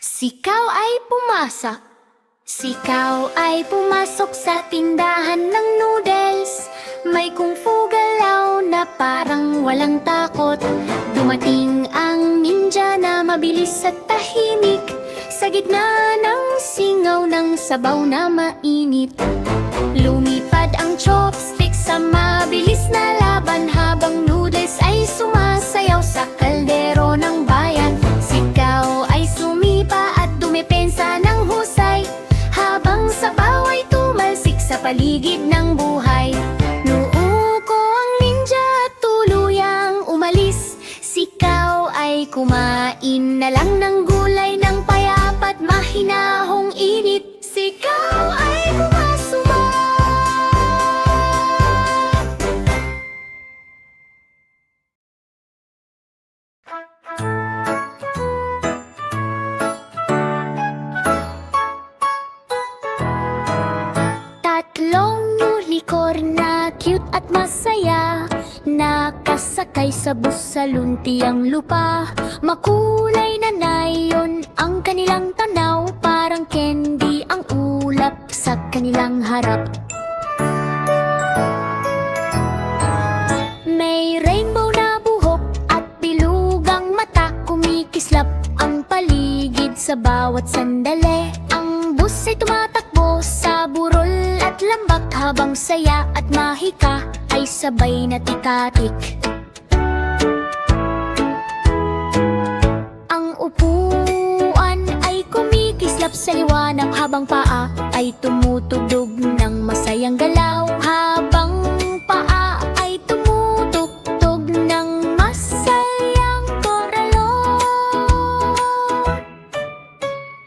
Sikaw ay pumasa. Sikaw ay pumasok sa tindahan ng noodles. May kung fu galaw na parang walang takot. Dumating ang ninja na mabilis at tahimik. Sa gitna ng singaw ng sabaw na mainit. Lumipad ang chopstick sa mabilis na laban, habang noodles ay sumasayaw sa kaldero ng bayan. Sikaw ay sumipa at dumepensa ng husay, habang sabaw ay tumalsik sa paligid ng buhay. Nuuko ang ninja at tuluyang umalis. Sikaw ay kumain na lang ng gulay ng payap at mahinahong init. Sikaw ay kumasuma. Tatlong unicorn na cute at masaya, nakasakay sa bus sa luntiang lupa. Makulay na nayon ang kanilang tanaw, parang candy ang ulap sa kanilang harap. May rainbow na buhok at bilugang mata, kumikislap ang paligid sa bawat sandali. Ang bus ay tumatakbo sa burol at lambak, habang saya at mahika ay sabay na tikatik. Ang upuan ay kumikislap sa liwanag, habang paa ay tumutugtog ng masayang galaw. Habang paa ay tumutugtog ng masayang koralon.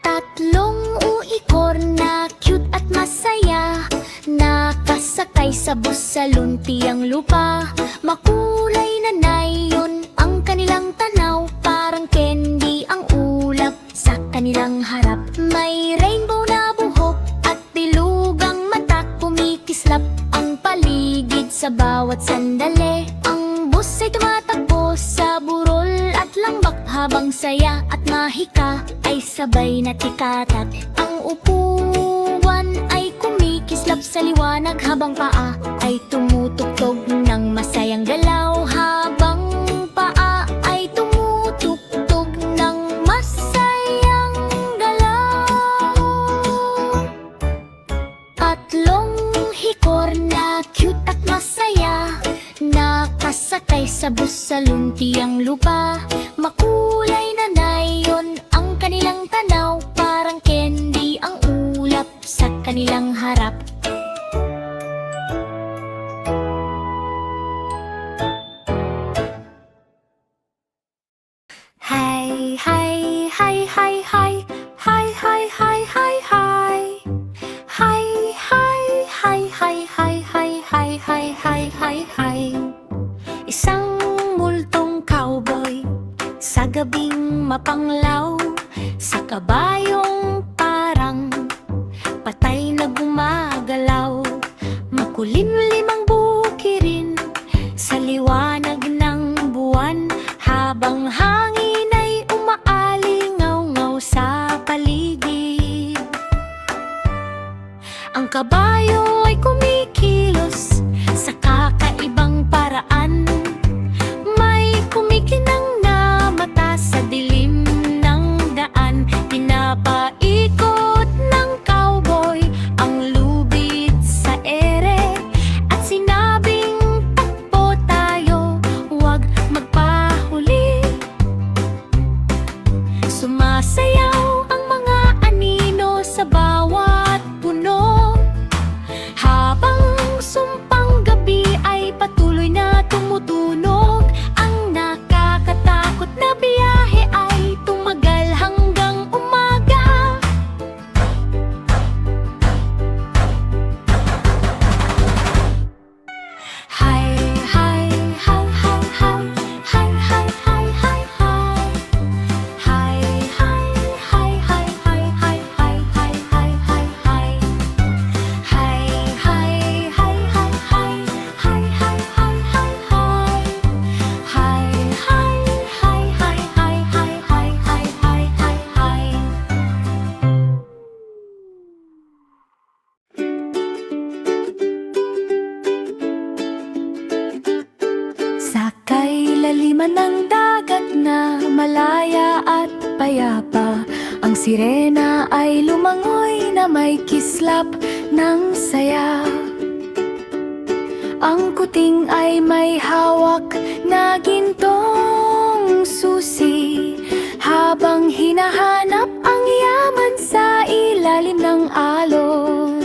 Tatlong unicorn na cute at masaya, nakasakay sa bus sa luntiang lupa. Makulay na nayon ang kanilang tanaw, parang candy ang ulap sa kanilang harap. May rainbow na buhok at bilugang mata, kumikislap ang paligid sa bawat sandali. Ang bus ay tumatakbo sa burol at lambak, habang saya at mahika ay sabay na tikatak. Ang upuan ay kumikislap sa liwanag, habang paa ay tumutugtog ng masayang galaw. Habang paa ay tumutugtog ng masayang galaw. Tatlong unicorn na cute at masaya, nakasakay sa bus sa luntiang lupa. Makulay na nayon ang kanilang tanaw, parang candy ang ulap sa kanilang harap. Hi, hi, hi, hi, hi. Hi, hi, hi, hi, hi. Hi, hi, hi, hi, hi, hi, hi, hi, hi, hi, hi. Isang multong cowboy sa gabing mapanglaw, sa kabayong parang patay na gumagalaw. Makulimlim ang bukirin sa liwanag ng buwan, habang hangin ay umaalingaw-ngaw sa paligid. Ang kabayo ay kumikilos sa kakaibang paraan. May kumikinang na mata sa dilim ng daan. Pinapaikot ng cowboy ang lubid sa ere, at sinabing takbo tayo, huwag magpahuli. Sumasayaw ang mga anino sa bawat puno, habang sumpang gabi ay patuloy na tumutunog. Ang nakakatakot na biyahe ay tumagal hanggang umaga. Hi, hi, hi, hi, hi. Hi, hi, hi, hi, hi. Hi, hi, hi, Ang sirena ay lumangoy na may kislap ng saya. Ang kuting ay may hawak na gintong susi, habang hinahanap ang yaman sa ilalim ng alon.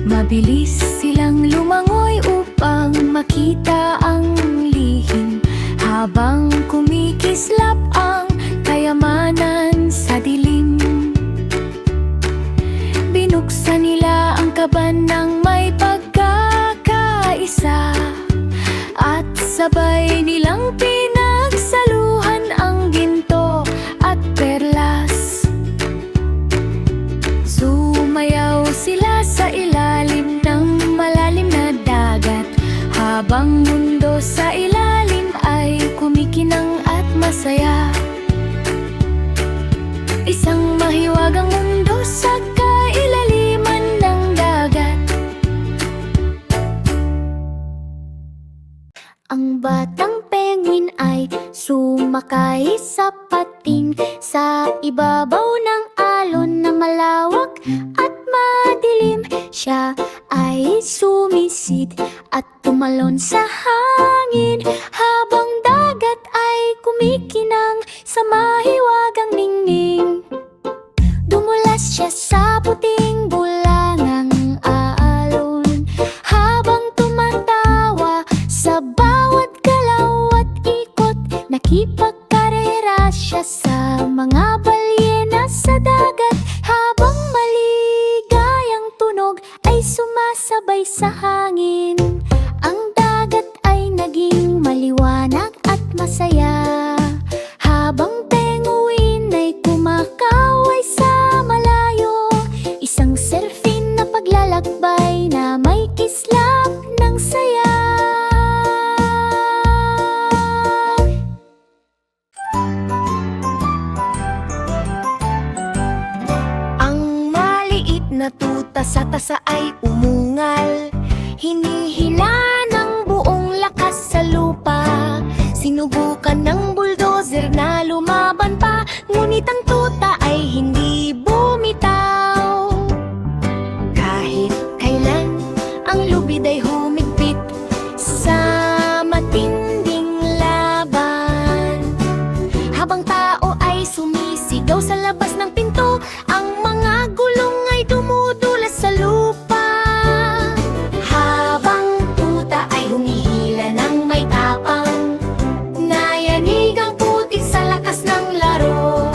Mabilis silang lumangoy upang makita ang lihim, habang kumikislap ang kayamanan sa dilim. Binuksan nila ang kaban ng may pagkakaisa, at sabay nilang pinagsaluhan ang ginto at perlas. Sumayaw sila sa ilalim ng malalim na dagat, habang mundo sa ilalim ay kumikinang at masaya. Isang mahiwagang mundo sa kailaliman ng dagat. Ang batang penguin ay sumakay sa pating sa ibabaw ng alon na malawak at madilim. Siya ay sumisid at tumalon sa hangin, habang dagat ay kumikinang sa mahiwagang ningning. Dumulas siya sa puting bulangang alon, habang tumatawa sa bawat galaw at ikot. Nakipagkarera siya sa mga balyena sa dagat, habang maligayang tunog ay sumasabay sa hangin. Ang dagat ay naging maliwanag at masaya, habang penguin ay kumakaway sa malayo. Isang serfin na paglalakbay na may kislap ng saya. Ang maliit na tuta sa tasa ay umungal, hinihila ng buong lakas sa lupa. Sinubukan ng bulldozer na lumaban pa, ngunit ang tuta ay hindi bumitaw. Kahit kailan ang lubid ay humigpit sa matinding laban, habang tao ay sumisigaw sa labas ng pinto. Ang mga gulong ay dumudulas sa lupa, habang tuta ay humihila ng may tapang. Nayanig ang putik sa lakas ng laro,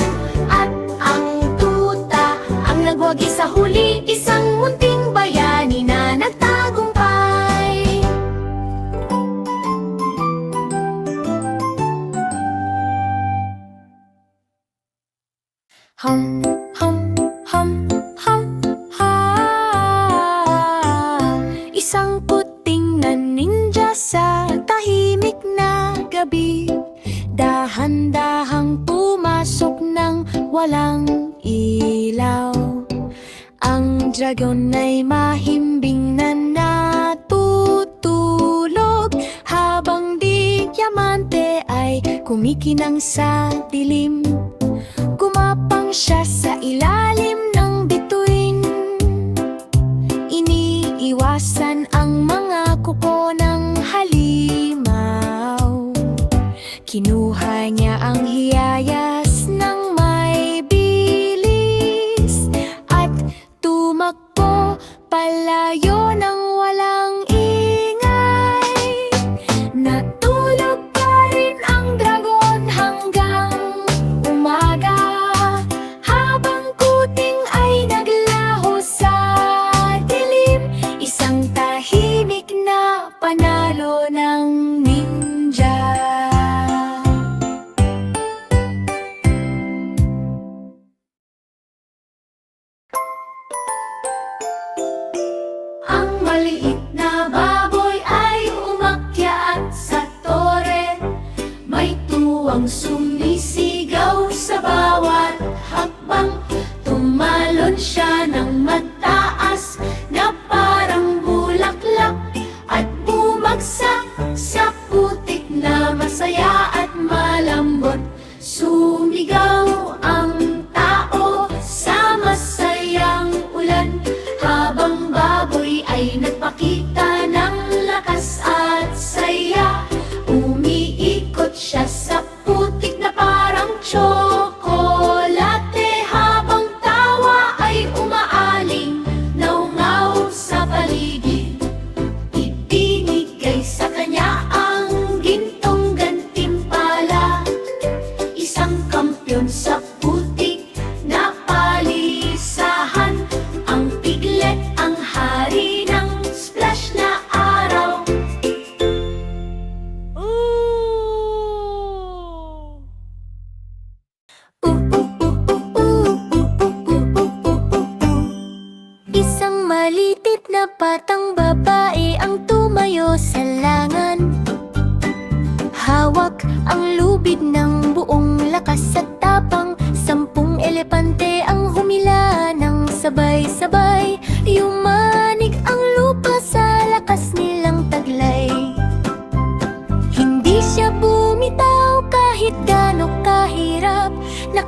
at ang tuta ang nagwagi sa huli. Isang munting bayani na nagtagumpay. Hum, hum, hum, hum, ha. Isang puting na ninja sa tahimik na gabi, dahan-dahang pumasok ng walang ilaw. Ang dragon ay mahimbing na natutulog, habang diamante ay kumikinang sa dilim. Gumapang siya sa ilalim ng bituin, iniiwasan ang mga kuko ng halimaw. Kinuha niya ang hiyayas ng may bilis, at tumakbo palayo ng walang ingay. Natulog pa rin ang dragon hanggang umaga, habang kuting ay naglaho sa dilim. Isang tahimik na panalo ng ninja. Ang maliit na baboy ay umakyat sa tore, may tuwang sumisigaw sa bawat hakbang. Tumalon siya ng mataas na parang bulaklak, at bumagsak sa putik na masaya at malambot. Sumigaw ang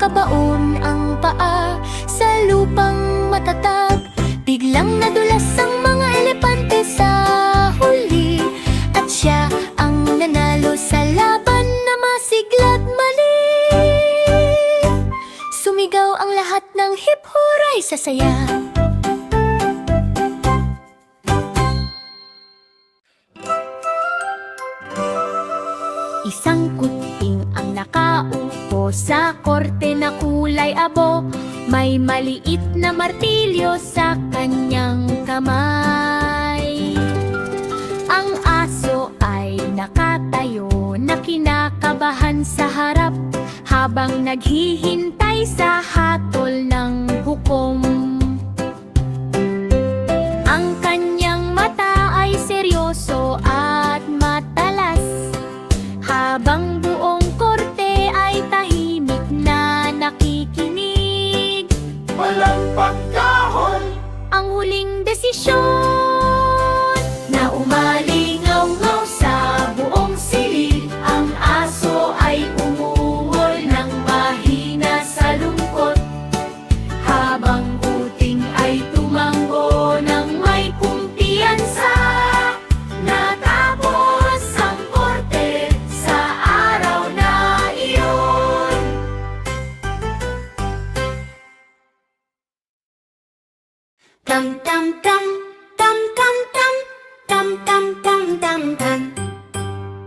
nakabaon ang paa sa lupang matatag. Biglang nadulas ang mga elepante sa huli, at siya ang nanalo sa laban na masigla't mali. Sumigaw ang lahat ng hip-hooray sa saya. Isang kuting ang nakaupo sa korte na kulay abo. May maliit na martilyo sa kanyang kamay. Ang aso ay nakatayo na kinakabahan sa harap, habang naghihintay sa hatol ng hukom. Ang kanyang mata ay seryoso at matalas, habang buong korte ay tahimik na nakikinig. Walang pagkahon, Ang huling desisyon na umalingaw-ngaw sa buong silid. Ang aso ay umuhol ng mahina sa lungkot, habang kuting ay tumango ng may kumpiyansa. Natapos ang korte sa araw na iyon. Tam tam tam, tam tam tam, tam tam tam tam tam.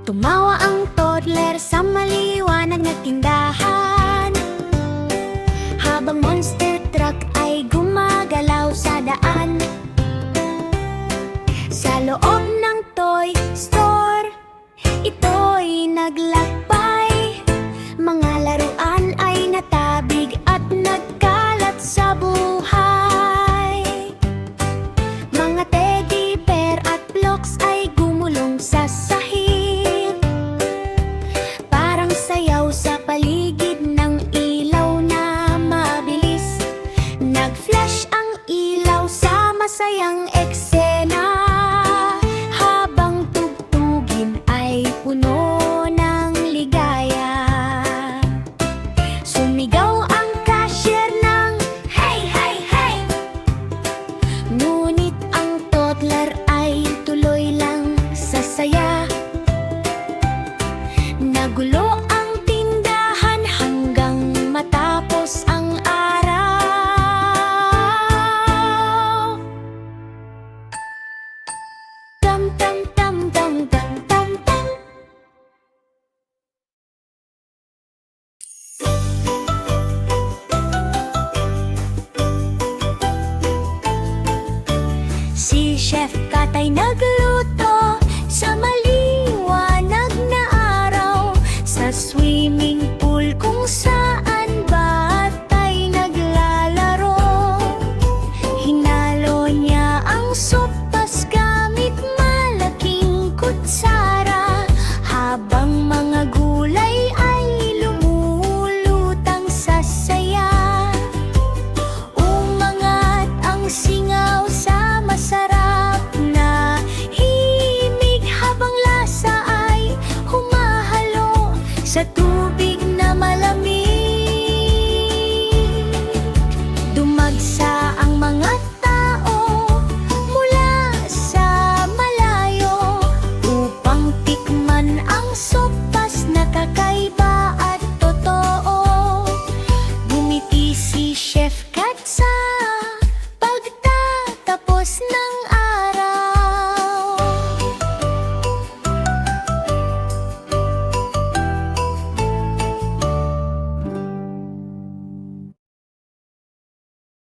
Tumawa ang toddler sa maliwanag na tindahan, habang monster truck